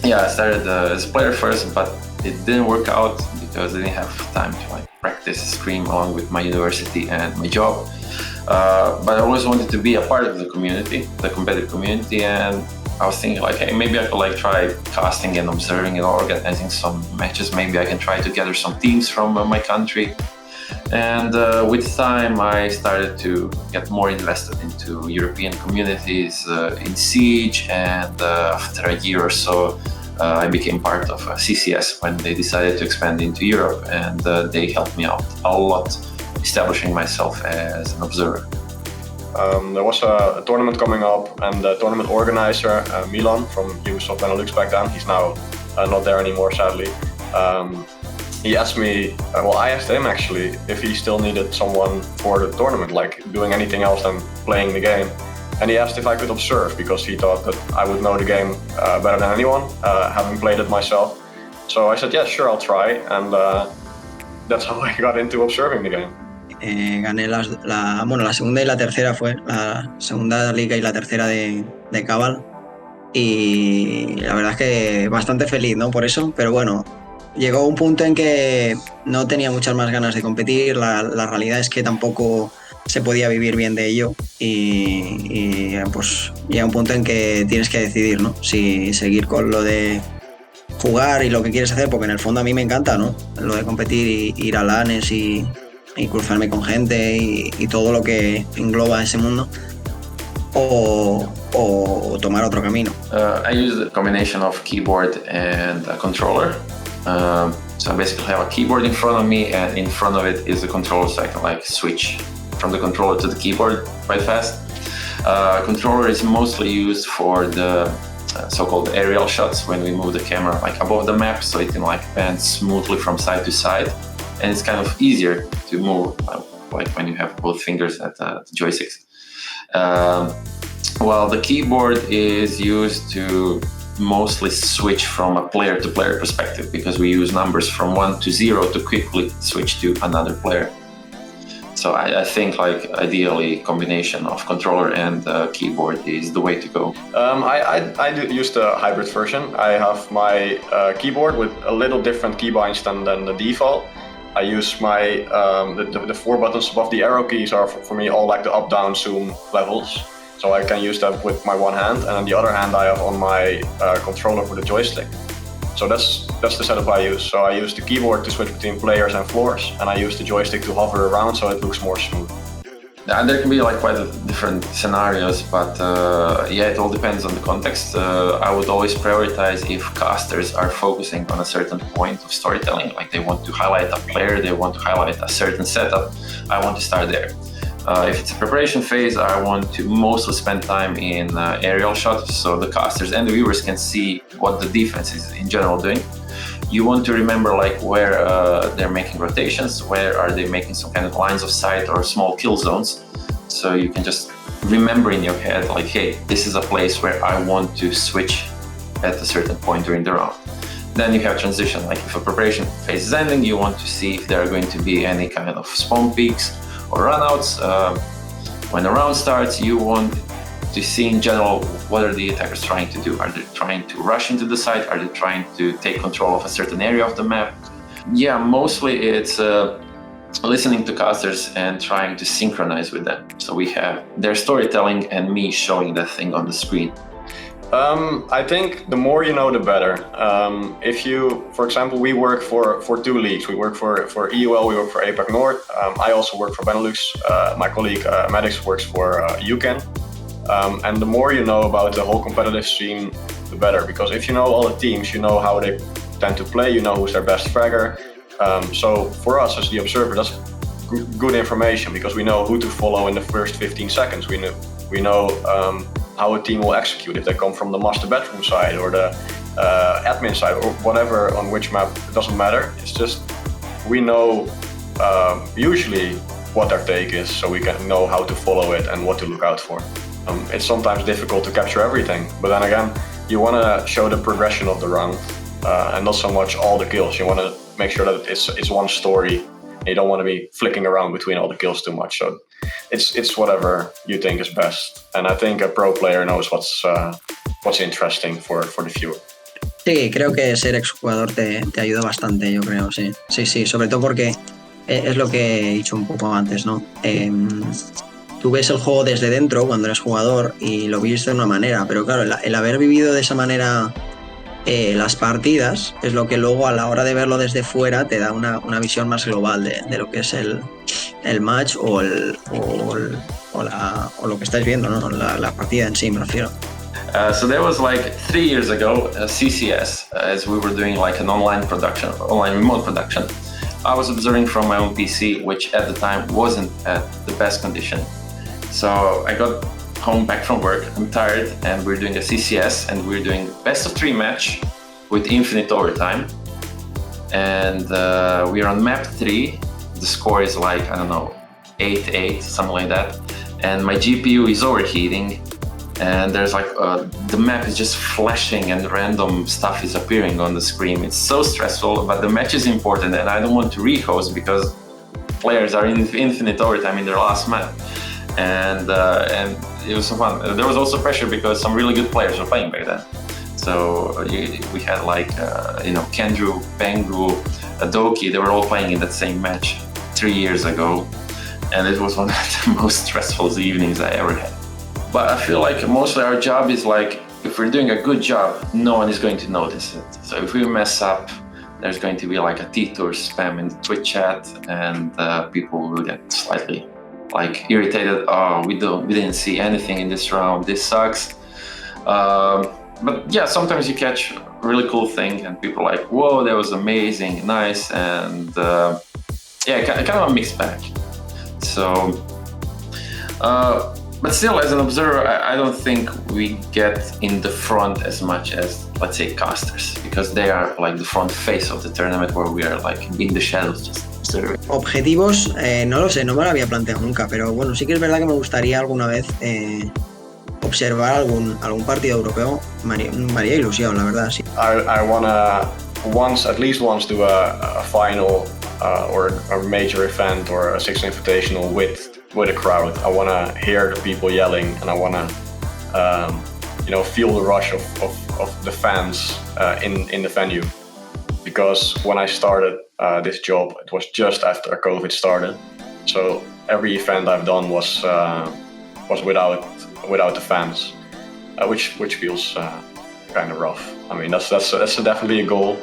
Yeah, I started as a player first, but it didn't work out because I didn't have time to like practice Scream along with my university and my job. But I always wanted to be a part of the community, the competitive community, and I was thinking like, hey, maybe I could like try casting and observing and organizing some matches. Maybe I can try to gather some teams from my country. And with time, I started to get more invested into European communities in Siege, and after a year or so, I became part of CCS when they decided to expand into Europe, and they helped me out a lot, establishing myself as an observer. There was a tournament coming up, and the tournament organizer, Milan from Ubisoft Benelux back then, he's now not there anymore, sadly. He asked me, I asked him actually, if he still needed someone for the tournament, like doing anything else than playing the game. And he asked if I could observe, because he thought that I would know the game better than anyone, having played it myself. So I said, yeah, sure, I'll try. And that's how I got into observing the game. Gané la segunda y la tercera fue, la segunda liga y la tercera de Cabal. Y la verdad es que bastante feliz, ¿no? Por eso, pero bueno, llegó un punto en que no tenía muchas más ganas de competir. La realidad es que tampoco se podía vivir bien de ello y pues llega un punto en que tienes que decidir, ¿no? Si seguir con lo de jugar y lo que quieres hacer, porque en el fondo a mí me encanta, ¿no? Lo de competir y ir a LANes y cruzarme con gente y todo lo que engloba ese mundo, o tomar otro camino. I use a combination of keyboard and a controller. So I basically have a keyboard in front of me, and in front of it is a controller, so I can like switch from the controller to the keyboard quite fast. Controller is mostly used for the so-called aerial shots, when we move the camera like above the map, so it can like pan smoothly from side to side, and it's kind of easier to move like when you have both fingers at the joysticks. While the keyboard is used to mostly switch from a player-to-player perspective, because we use numbers from 1 to 0 to quickly switch to another player. So I think like ideally combination of controller and keyboard is the way to go. I use the hybrid version. I have my keyboard with a little different keybinds than the default. I use my the 4 buttons above the arrow keys are for me all like the up, down, zoom levels. So I can use that with my one hand, and on the other hand I have on my controller for the joystick. So that's the setup I use. So I use the keyboard to switch between players and floors, and I use the joystick to hover around so it looks more smooth. And there can be like quite different scenarios, but yeah, it all depends on the context. I would always prioritize if casters are focusing on a certain point of storytelling, like they want to highlight a player, they want to highlight a certain setup, I want to start there. If it's a preparation phase, I want to mostly spend time in aerial shots, so the casters and the viewers can see what the defense is in general doing. You want to remember like where they're making rotations, where are they making some kind of lines of sight or small kill zones, so you can just remember in your head like, hey, this is a place where I want to switch at a certain point during the round. Then you have transition, like if a preparation phase is ending, you want to see if there are going to be any kind of spawn peaks or runouts. When the round starts, you want to see in general what are the attackers trying to do. Are they trying to rush into the site? Are they trying to take control of a certain area of the map? Yeah, mostly it's listening to casters and trying to synchronize with them. So we have their storytelling and me showing that thing on the screen. I think the more you know, the better. If you, for example, we work for 2 leagues. We work for EUL, we work for APAC North. I also work for Benelux. My colleague Maddox works for UCAN. And the more you know about the whole competitive scene, the better. Because if you know all the teams, you know how they tend to play, you know who's their best fragger. So for us as the observer, that's good information, because we know who to follow in the first 15 seconds. We know how a team will execute if they come from the master bedroom side or the admin side or whatever, on which map, it doesn't matter. It's just we know usually what their take is, so we can know how to follow it and what to look out for. It's sometimes difficult to capture everything, but then again, you want to show the progression of the round and not so much all the kills. You want to make sure that it's one story. You don't want to be flicking around between all the kills too much. So it's whatever you think is best. And I think a pro player knows what's interesting for the viewer. Sí, creo que ser exjugador te ayuda bastante, yo creo, sí. Sí, sí, sobre todo porque es lo que he dicho un poco antes, ¿no? Tú ves el juego desde dentro cuando eres jugador y lo vives de una manera, pero claro, el haber vivido de esa manera las partidas es lo que luego a la hora de verlo desde fuera te da una visión más global de lo que es el match o lo que estáis viendo, ¿no? La partida en sí, me refiero. So that was like 3 years ago, CCS, as we were doing like an online production, online remote production. I was observing from my own PC, which at the time wasn't at the best condition. So I got home back from work, I'm tired, and we're doing a CCS, and we're doing best of 3 match with infinite overtime. And we're on map 3. The score is like, I don't know, 8-8, something like that. And my GPU is overheating. And there's like the map is just flashing and random stuff is appearing on the screen. It's so stressful, but the match is important, and I don't want to rehost because players are in infinite overtime in their last map. And it was so fun. There was also pressure because some really good players were playing back then. So we had like Kendrew, Pengu, Adoki. They were all playing in that same match 3 years ago, and it was one of the most stressful evenings I ever had. But I feel like mostly our job is like, if we're doing a good job, no one is going to notice it. So if we mess up, there's going to be like a T-Tour spam in the Twitch chat, and people will get slightly like irritated. Oh, we didn't see anything in this round. This sucks. But yeah, sometimes you catch a really cool thing, and people are like, "Whoa, that was amazing, nice," and kind of a mixed bag. So. But still, as an observer, I don't think we get in the front as much as, let's say, casters, because they are like the front face of the tournament, where we are like in the shadows just observing. Objetivos, no lo sé, no me lo había planteado nunca, pero bueno, sí que es verdad que me gustaría alguna vez observar algún partido europeo. Me haría ilusión, la verdad, sí. I wanna at least once do a final or a major event or a Six Invitational with a crowd. I want to hear the people yelling, and I want to feel the rush of the fans in the venue. Because when I started this job, it was just after COVID started, so every event I've done was without the fans, which feels kind of rough. I mean, that's definitely a goal.